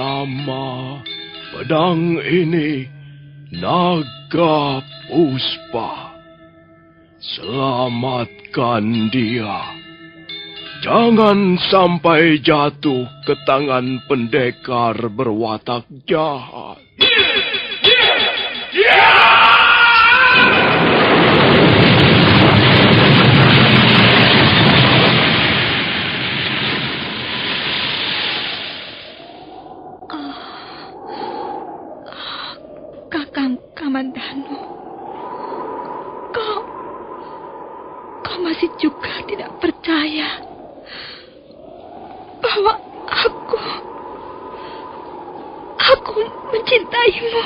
Nama pedang ini Naga Puspa. Selamatkan dia. Jangan sampai jatuh ke tangan pendekar berwatak jahat. Kakang Kamandanu, kau masih juga tidak percaya bahwa aku mencintaimu.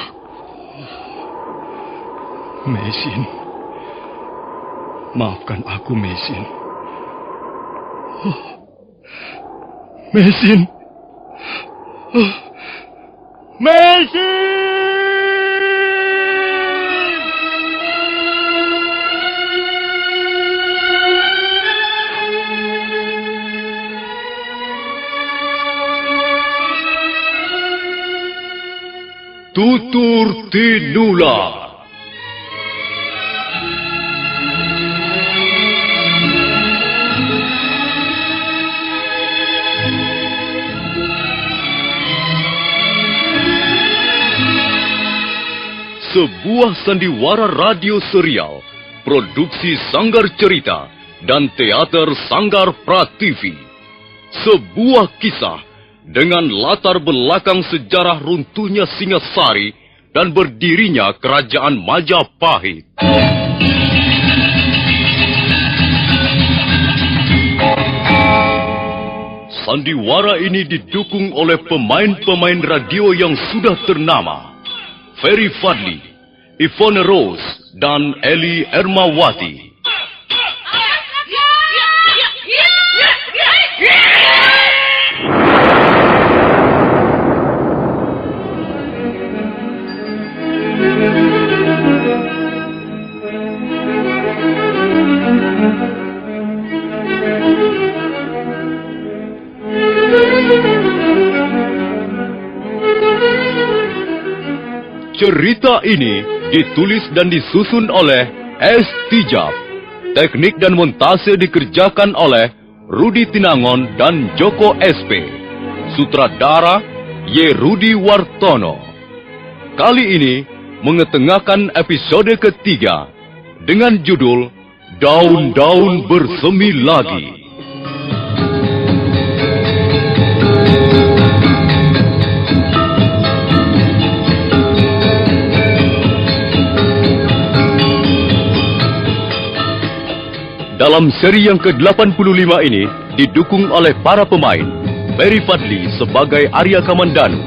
Mesin, maafkan aku, Mesin. Mesin. Mesin! Tutur Tinula. Sebuah sandiwara radio serial, produksi Sanggar Cerita dan Teater Sanggar Prativi. Sebuah kisah dengan latar belakang sejarah runtuhnya Singasari dan berdirinya Kerajaan Majapahit. Sandiwara ini didukung oleh pemain-pemain radio yang sudah ternama. Ferry Fadli, Ivone Rose, dan Eli Ermawati. Cerita ini ditulis dan disusun oleh S. Tijab. Teknik dan montase dikerjakan oleh Rudi Tinangon dan Joko SP. Sutradara Y. Rudi Wartono. Kali ini mengetengahkan episode ketiga dengan judul Daun-Daun Bersemi Lagi. Dalam seri yang ke-85 ini didukung oleh para pemain Ferry Fadli sebagai Arya Kamandanu,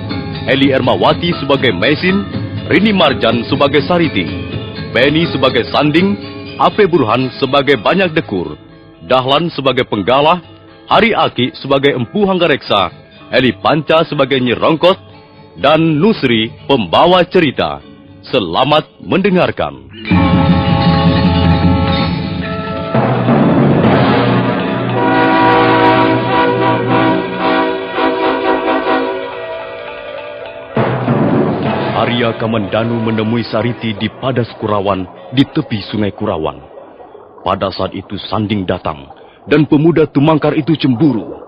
Eli Ermawati sebagai Mesin, Rini Marjan sebagai Sariti, Benny sebagai Sanding, Ape Burhan sebagai Banyak Dekur, Dahlan sebagai Penggalah, Hari Aki sebagai Empu Hanggareksa, Eli Panca sebagai Nyerongkot, dan Nusri pembawa cerita. Selamat mendengarkan. Arya Kamandanu menemui Sariti di Padas Kurawan di tepi Sungai Kurawan. Pada saat itu Sanding datang dan pemuda Tumangkar itu cemburu.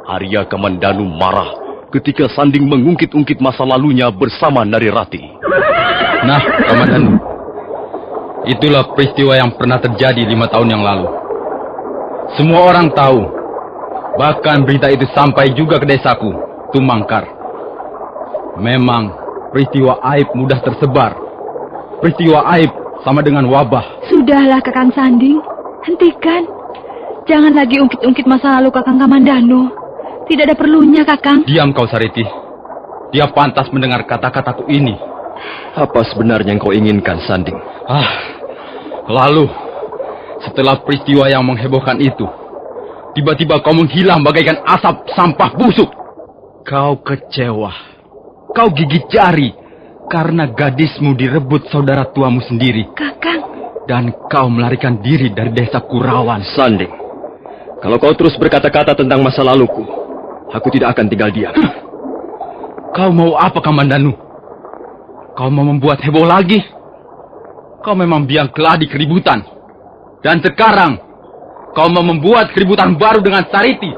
Arya Kamandanu marah ketika Sanding mengungkit-ungkit masa lalunya bersama Narirati. Nah, Kamandanu, itulah peristiwa yang pernah terjadi 5 tahun yang lalu. Semua orang tahu, bahkan berita itu sampai juga ke desaku, Tumangkar. Memang peristiwa aib mudah tersebar. Peristiwa aib sama dengan wabah. Sudahlah Kakang Sanding, hentikan. Jangan lagi ungkit-ungkit masa lalu Kakang Kamandanu. Tidak ada perlunya, Kakang. Diam kau, Sariti. Dia pantas mendengar kata-kataku ini. Apa sebenarnya yang kau inginkan, Sanding? Lalu, setelah peristiwa yang menghebohkan itu, tiba-tiba kau menghilang bagaikan asap sampah busuk. Kau kecewa. Kau gigit jari karena gadismu direbut saudara tuamu sendiri. Kakang. Dan kau melarikan diri dari desa Kurawan. Sanding, kalau kau terus berkata-kata tentang masa laluku, aku tidak akan tinggal diam. Kau mau apa, Kamandanu? Kau mau membuat heboh lagi? Kau memang biang keladi keributan. Dan sekarang, kau mau membuat keributan baru dengan Sariti.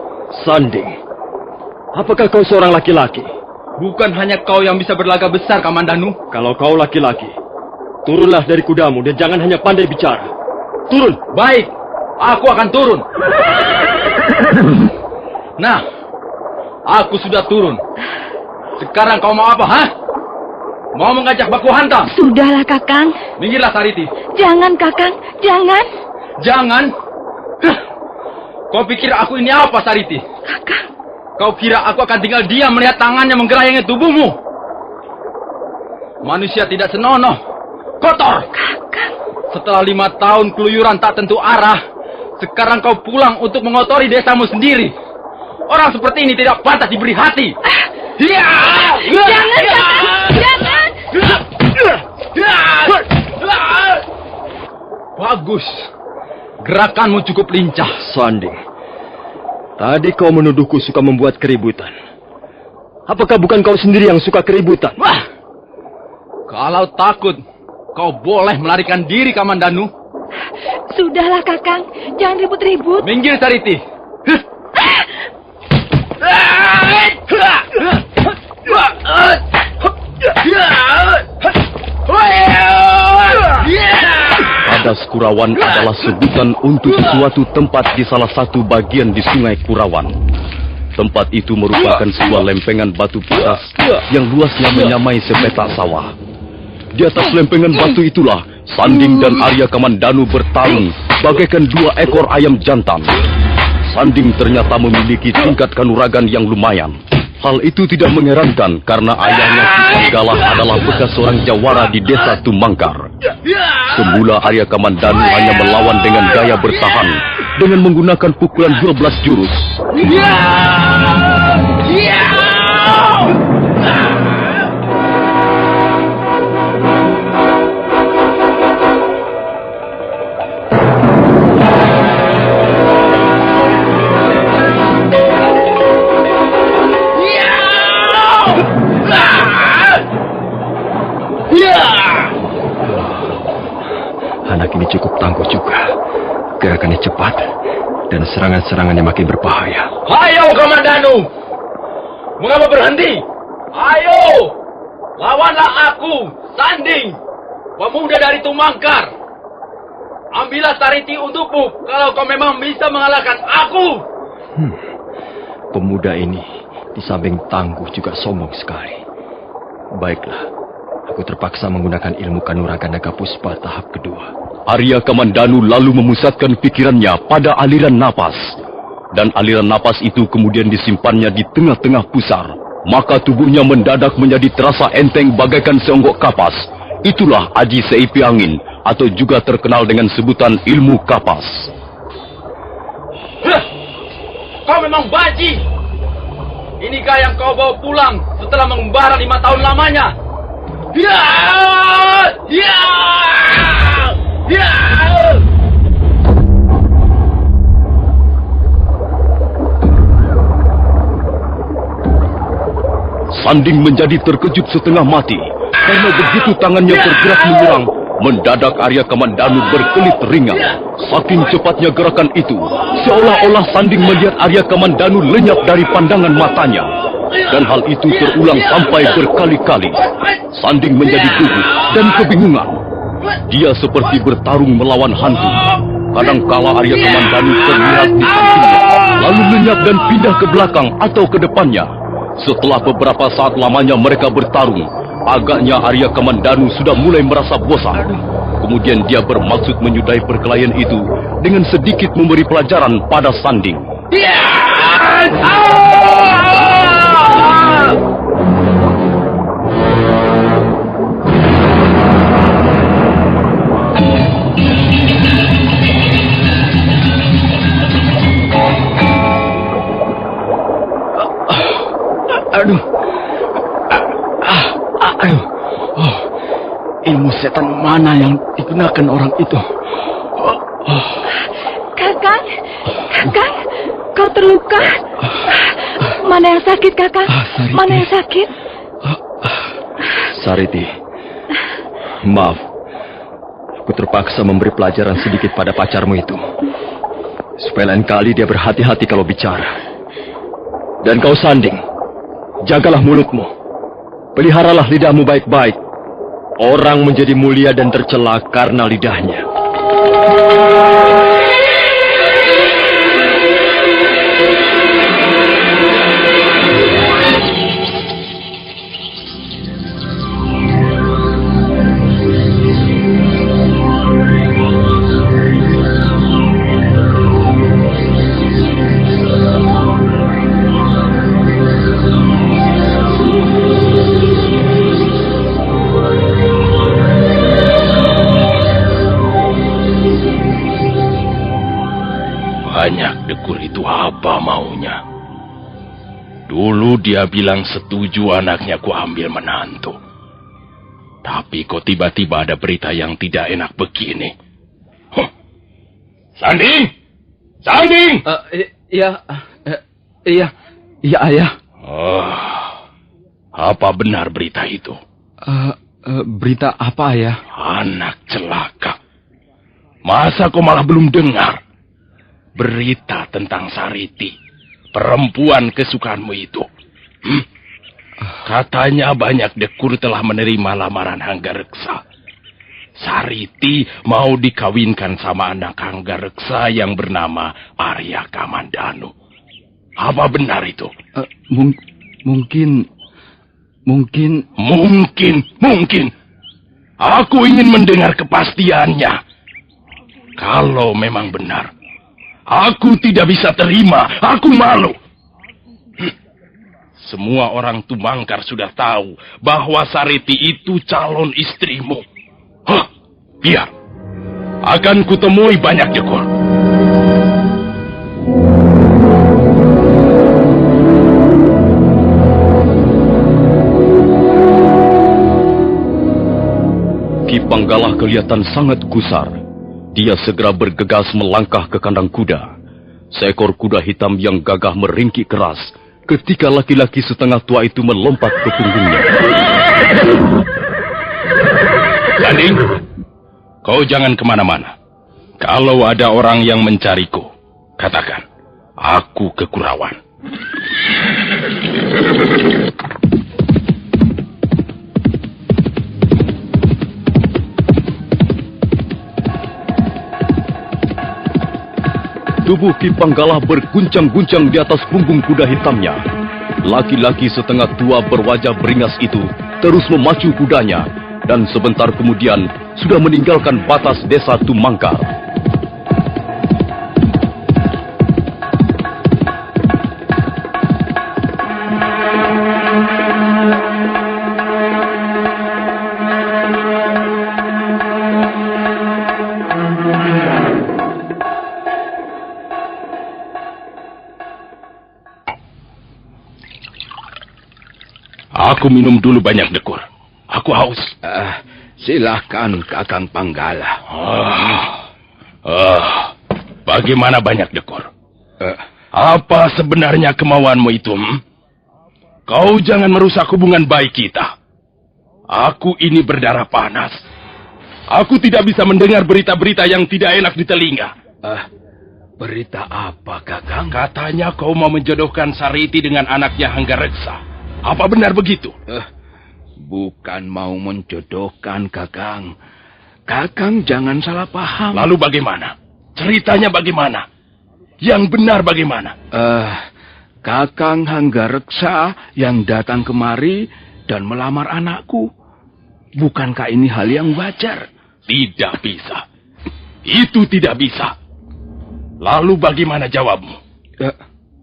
Sanding, apakah kau seorang laki-laki? Bukan hanya kau yang bisa berlagak besar, Kamandanu. Kalau kau laki-laki, turunlah dari kudamu dan jangan hanya pandai bicara. Turun! Baik, aku akan turun. Nah, aku sudah turun. Sekarang kau mau apa, ha? Mau mengajak baku hantam? Sudahlah, Kakang. Minggirlah, Sariti. Jangan, Kakang. Jangan. Jangan. Hah. Kau pikir aku ini apa, Sariti? Kakang. Kau kira aku akan tinggal diam melihat tangannya menggerayangi tubuhmu? Manusia tidak senonoh. Kotor. Kakang. Setelah 5 tahun keluyuran tak tentu arah, sekarang kau pulang untuk mengotori desamu sendiri. Orang seperti ini tidak pantas diberi hati. Jangan, Kakang. Jangan. Bagus. Gerakanmu cukup lincah. Sanding, tadi kau menuduhku suka membuat keributan. Apakah bukan kau sendiri yang suka keributan? Wah! Kalau takut, kau boleh melarikan diri, Kamandanu. Sudahlah, Kakang. Jangan ribut-ribut. Minggir, Sariti. Padas Kurawan adalah sebutan untuk suatu tempat di salah satu bagian di Sungai Kurawan. Tempat itu merupakan sebuah lempengan batu padas yang luasnya menyamai sepetak sawah. Di atas lempengan batu itulah Sanding dan Arya Kamandanu bertarung bagaikan 2 ekor ayam jantan. Sanding ternyata memiliki tingkat kanuragan yang lumayan. Hal itu tidak mengherankan karena ayahnya Ki Panggalah adalah bekas seorang jawara di desa Tumangkar. Semula Arya Kamandanu hanya melawan dengan gaya bertahan dengan menggunakan pukulan 12 jurus. Anak ini cukup tangguh juga. Gerakannya cepat dan serangan-serangannya makin berbahaya. Ayo, Kamandanu. Mengapa berhenti? Ayo. Lawanlah aku, Sanding, pemuda dari Tumangkar. Ambillah Sariti untukmu kalau kau memang bisa mengalahkan aku. Pemuda ini di samping tangguh juga sombong sekali. Baiklah, aku terpaksa menggunakan ilmu kanuragan naga puspa tahap kedua. Arya Kamandanu lalu memusatkan pikirannya pada aliran napas. Dan aliran napas itu kemudian disimpannya di tengah-tengah pusar. Maka tubuhnya mendadak menjadi terasa enteng bagaikan seonggok kapas. Itulah Aji Seipi Angin, atau juga terkenal dengan sebutan ilmu kapas. Kau memang baji. Inikah yang kau bawa pulang setelah mengembara 5 tahun lamanya? Sanding menjadi terkejut setengah mati karena begitu tangannya bergerak menyerang, mendadak Arya Kamandanu berkelit ringan. Saking cepatnya gerakan itu, seolah-olah Sanding melihat Arya Kamandanu lenyap dari pandangan matanya. Dan hal itu terulang sampai berkali-kali. Sanding menjadi gugup dan kebingungan. Dia seperti bertarung melawan hantu. Kadangkala Arya Kamandanu terlihat di sampingnya, lalu lenyap dan pindah ke belakang atau ke depannya. Setelah beberapa saat lamanya mereka bertarung, agaknya Arya Kamandanu sudah mulai merasa bosan. Kemudian dia bermaksud menyudahi perkelahian itu dengan sedikit memberi pelajaran pada Sanding. Aduh. Ilmu setan mana yang digunakan orang itu? Kakang, kau terluka. Mana yang sakit, Kakang? Sariti. Mana yang sakit? Sariti, maaf. Aku terpaksa memberi pelajaran sedikit pada pacarmu itu. Supaya lain kali dia berhati-hati kalau bicara. Dan kau Sanding, jagalah mulutmu. Peliharalah lidahmu baik-baik. Orang menjadi mulia dan tercela karena lidahnya. Banyak Dekur itu apa maunya? Dulu dia bilang setuju anaknya ku ambil menantu. Tapi kok tiba-tiba ada berita yang tidak enak begini? Huh. Sanding! Sanding! Iya, Ayah. Oh, apa benar berita itu? Berita apa, Ayah? Anak celaka. Masa kau malah belum dengar? Berita tentang Sariti, perempuan kesukaanmu itu. Katanya banyak Dekur telah menerima lamaran Hanggareksa. Sariti mau dikawinkan sama anak Hanggareksa yang bernama Arya Kamandanu. Apa benar itu? Mungkin. Aku ingin mendengar kepastiannya. Kalau memang benar, aku tidak bisa terima. Aku malu. Semua orang Tumangkar sudah tahu bahwa Sariti itu calon istrimu. Hah, biar. Akan kutemui banyak Dekur. Ki Panggala kelihatan sangat gusar. Dia segera bergegas melangkah ke kandang kuda. Seekor kuda hitam yang gagah meringkik keras ketika laki-laki setengah tua itu melompat ke punggungnya. Sanding, kau jangan kemana-mana. Kalau ada orang yang mencariku, katakan, aku ke Kurawan. Tubuh Ki Panggala berguncang-guncang di atas punggung kuda hitamnya. Laki-laki setengah tua berwajah beringas itu terus memacu kudanya dan sebentar kemudian sudah meninggalkan batas desa Tumangkar. Aku minum dulu banyak Dekur. Aku haus. Silahkan Kakang Panggala. Bagaimana banyak Dekur? Apa sebenarnya kemauanmu itu? Kau jangan merusak hubungan baik kita. Aku ini berdarah panas. Aku tidak bisa mendengar berita-berita yang tidak enak di telinga. Berita apa, Kakang? Katanya kau mau menjodohkan Sariti dengan anaknya Hanggareksa. Apa benar begitu? Bukan mau menjodohkan, Kakang. Kakang jangan salah paham. Lalu bagaimana? Ceritanya bagaimana? Yang benar bagaimana? Kakang Hanggareksa yang datang kemari dan melamar anakku. Bukankah ini hal yang wajar? Tidak bisa. Itu tidak bisa. Lalu bagaimana jawabmu?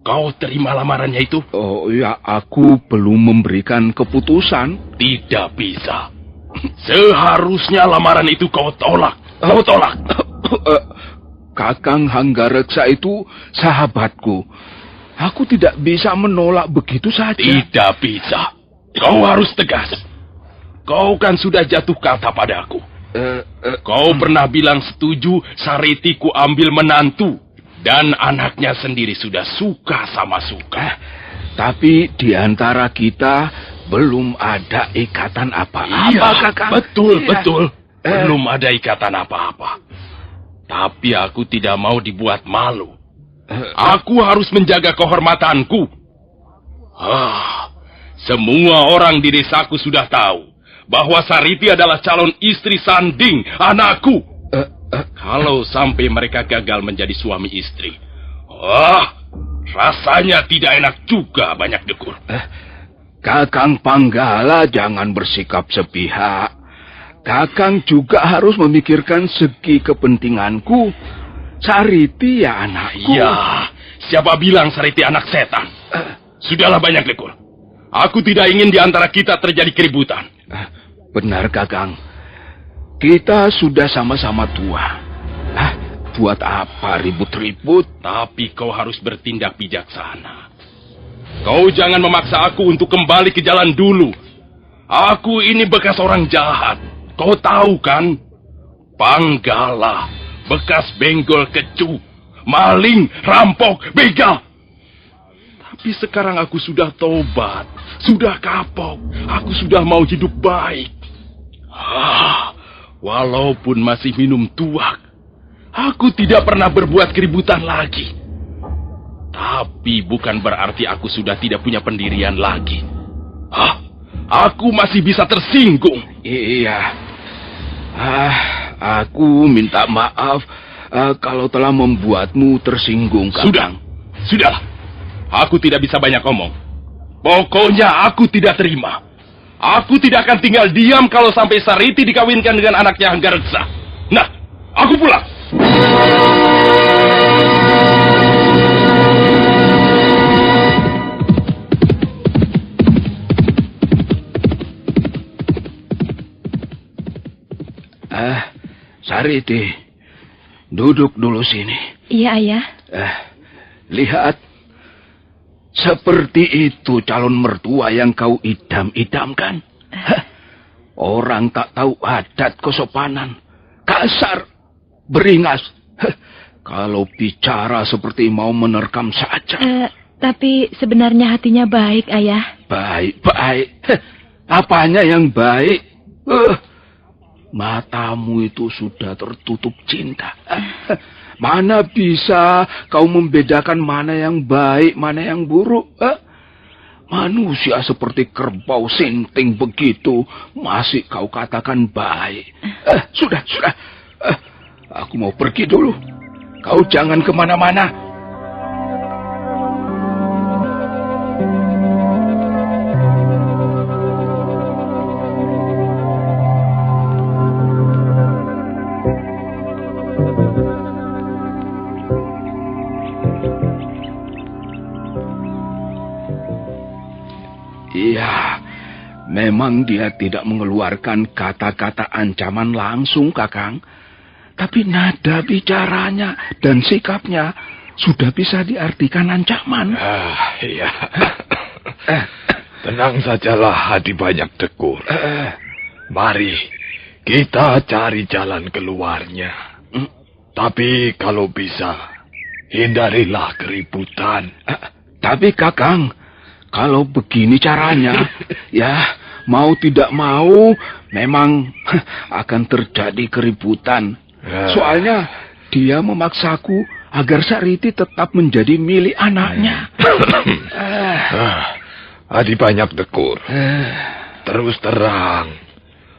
Kau terima lamarannya itu? Oh ya, aku belum memberikan keputusan. Tidak bisa. Seharusnya lamaran itu kau tolak. Kau tolak. Kakang Hanggareksa itu sahabatku. Aku tidak bisa menolak begitu saja. Tidak bisa. Kau harus tegas. Kau kan sudah jatuh kata padaku. Kau pernah bilang setuju Sariti ku ambil menantu. Dan anaknya sendiri sudah suka sama suka. Tapi di antara kita belum ada ikatan apa-apa, Iya, Kakang. betul, Iya. betul. Belum ada ikatan apa-apa. Tapi aku tidak mau dibuat malu. Aku harus menjaga kehormatanku. Semua orang di desaku sudah tahu bahwa Sariti adalah calon istri Sanding, anakku. Kalau sampai mereka gagal menjadi suami istri, rasanya tidak enak juga, Banyak Dekur. Kakang Panggala jangan bersikap sepihak. Kakang juga harus memikirkan segi kepentinganku. Sariti ya anakku. Ya, siapa bilang Sariti anak setan? Sudahlah, Banyak Dekur. Aku tidak ingin di antara kita terjadi keributan. Benar, Kakang. Kita sudah sama-sama tua. Buat apa ribut-ribut? Tapi kau harus bertindak bijaksana. Kau jangan memaksa aku untuk kembali ke jalan dulu. Aku ini bekas orang jahat. Kau tahu kan? Panggala, bekas benggol kecu, maling, rampok, begal. Tapi sekarang aku sudah tobat, sudah kapok. Aku sudah mau hidup baik. Walaupun masih minum tuak, aku tidak pernah berbuat keributan lagi. Tapi bukan berarti aku sudah tidak punya pendirian lagi. Aku masih bisa tersinggung. Iya. Aku minta maaf kalau telah membuatmu tersinggung, Kakang. Sudah. Aku tidak bisa banyak omong. Pokoknya aku tidak terima. Aku tidak akan tinggal diam kalau sampai Sariti dikawinkan dengan anaknya Anggareksa. Nah, aku pulang. Sariti, duduk dulu sini. Iya, Ayah. Lihat, seperti itu calon mertua yang kau idam-idamkan. Orang tak tahu adat kesopanan, kasar, beringas. Kalau bicara seperti mau menerkam saja. Tapi sebenarnya hatinya baik, Ayah. Baik. Apanya yang baik? Matamu itu sudah tertutup cinta. Mana bisa kau membedakan mana yang baik, mana yang buruk? Manusia seperti kerbau sinting begitu, masih kau katakan baik. Sudah. Aku mau pergi dulu. Kau jangan kemana-mana. Iya, memang dia tidak mengeluarkan kata-kata ancaman langsung, Kakang. Tapi nada bicaranya dan sikapnya sudah bisa diartikan ancaman. Iya. Tenang sajalah, Hadi Banyak Dekur. Mari, kita cari jalan keluarnya. Tapi kalau bisa, hindarilah keributan. Tapi Kakang, kalau begini caranya, ya mau tidak mau memang akan terjadi keributan. Soalnya dia memaksaku agar Sariti tetap menjadi milik anaknya. Hadi Banyak Dekur, terus terang,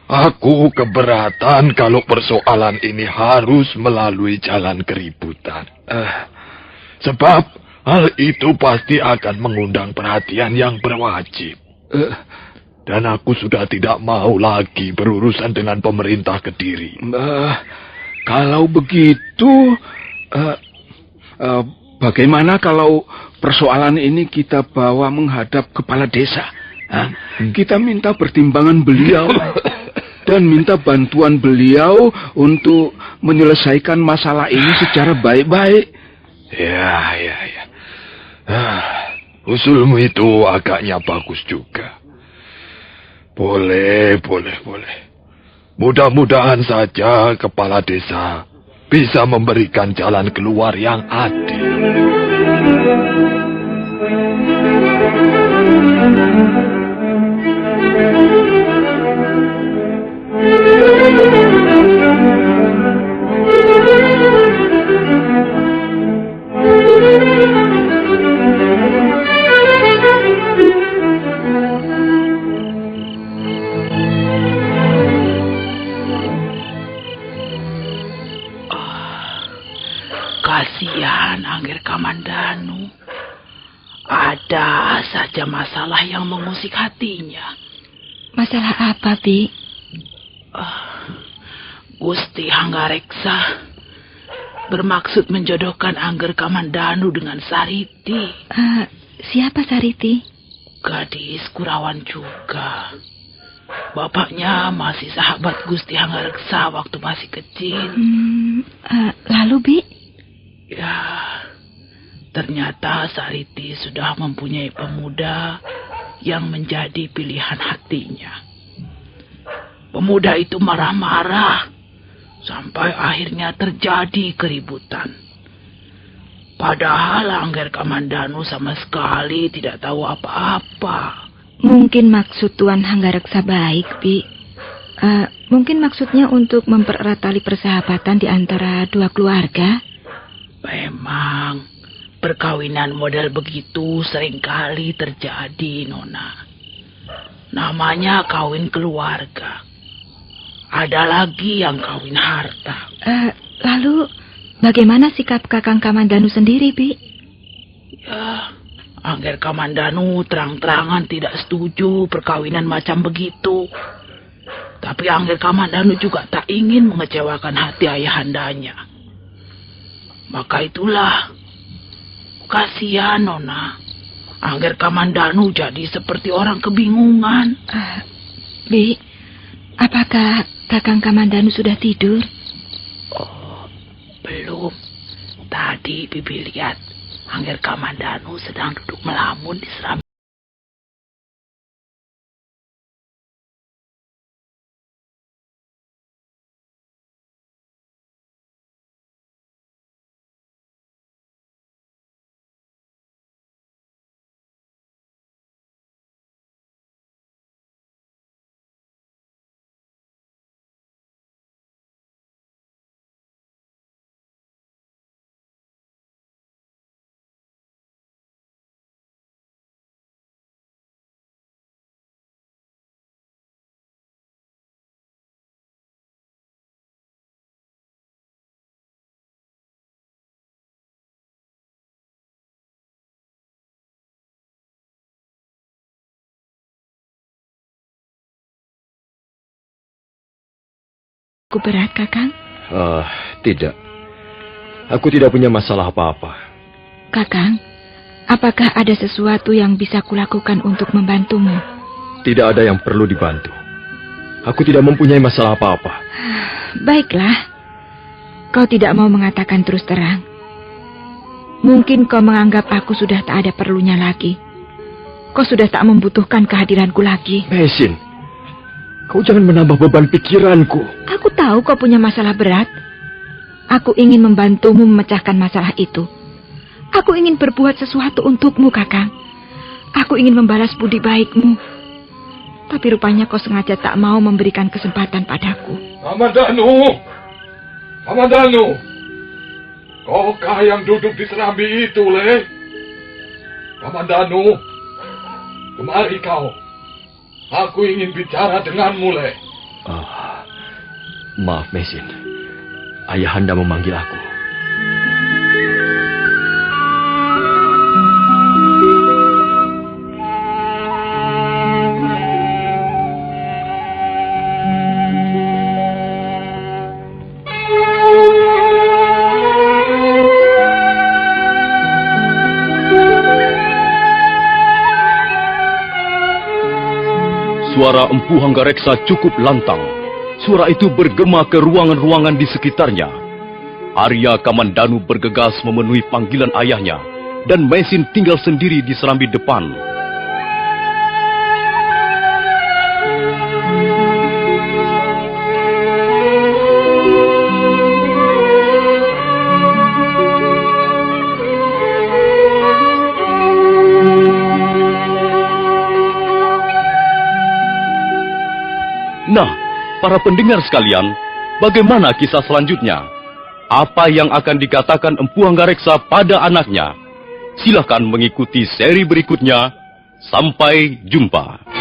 aku keberatan kalau persoalan ini harus melalui jalan keributan. Sebab hal itu pasti akan mengundang perhatian yang berwajib. Dan aku sudah tidak mau lagi berurusan dengan pemerintah Kediri. Kalau begitu, bagaimana kalau persoalan ini kita bawa menghadap kepala desa? Kita minta pertimbangan beliau dan minta bantuan beliau untuk menyelesaikan masalah ini secara baik-baik. Ya. Usulmu itu agaknya bagus juga. Boleh. Mudah-mudahan saja kepala desa bisa memberikan jalan keluar yang adil. Kasihan Angger Kamandanu. Ada saja masalah yang mengusik hatinya. Masalah apa, Bi? Gusti Hanggareksa bermaksud menjodohkan Angger Kamandanu dengan Sariti. Siapa Sariti? Gadis Kurawan juga. Bapaknya masih sahabat Gusti Hanggareksa waktu masih kecil. Lalu, Bi? Ya, ternyata Sariti sudah mempunyai pemuda yang menjadi pilihan hatinya. Pemuda itu marah-marah sampai akhirnya terjadi keributan. Padahal Angger Kamandanu sama sekali tidak tahu apa-apa. Mungkin maksud Tuan Hanggareksa baik, Bi. Mungkin maksudnya untuk mempererat tali persahabatan di antara dua keluarga. Memang, perkawinan model begitu seringkali terjadi, Nona. Namanya kawin keluarga. Ada lagi yang kawin harta. Lalu, bagaimana sikap Kakang Kamandanu sendiri, Bi? Ya, Angger Kamandanu terang-terangan tidak setuju perkawinan macam begitu. Tapi Angger Kamandanu juga tak ingin mengecewakan hati ayahandanya. Maka itulah, kasihan Nona. Angger Kamandanu jadi seperti orang kebingungan. Bi, apakah Kakang Kamandanu sudah tidur? Oh, belum. Tadi Bibi lihat Angger Kamandanu sedang duduk melamun di serambi. Berat, Kakang? Tidak. Aku tidak punya masalah apa-apa. Kakang, apakah ada sesuatu yang bisa kulakukan untuk membantumu? Tidak ada yang perlu dibantu. Aku tidak mempunyai masalah apa-apa. Baiklah. Kau tidak mau mengatakan terus terang. Mungkin kau menganggap aku sudah tak ada perlunya lagi. Kau sudah tak membutuhkan kehadiranku lagi. Mesin, kau jangan menambah beban pikiranku. Aku tahu kau punya masalah berat. Aku ingin membantumu memecahkan masalah itu. Aku ingin berbuat sesuatu untukmu, Kakang. Aku ingin membalas budi baikmu. Tapi rupanya kau sengaja tak mau memberikan kesempatan padaku. Kamandanu! Kamandanu! Kaukah yang duduk di serambi itu, Le? Kamandanu! Kemari kau. Aku ingin bicara denganmu, Le. Maaf, Mesin. Ayahanda memanggil aku. Suara Empu Hanggareksa cukup lantang. Suara itu bergema ke ruangan-ruangan di sekitarnya. Arya Kamandanu bergegas memenuhi panggilan ayahnya, dan Mesin tinggal sendiri di serambi depan. para pendengar sekalian, bagaimana kisah selanjutnya? Apa yang akan dikatakan Empu Hanggareksa pada anaknya? Silakan mengikuti seri berikutnya. Sampai jumpa.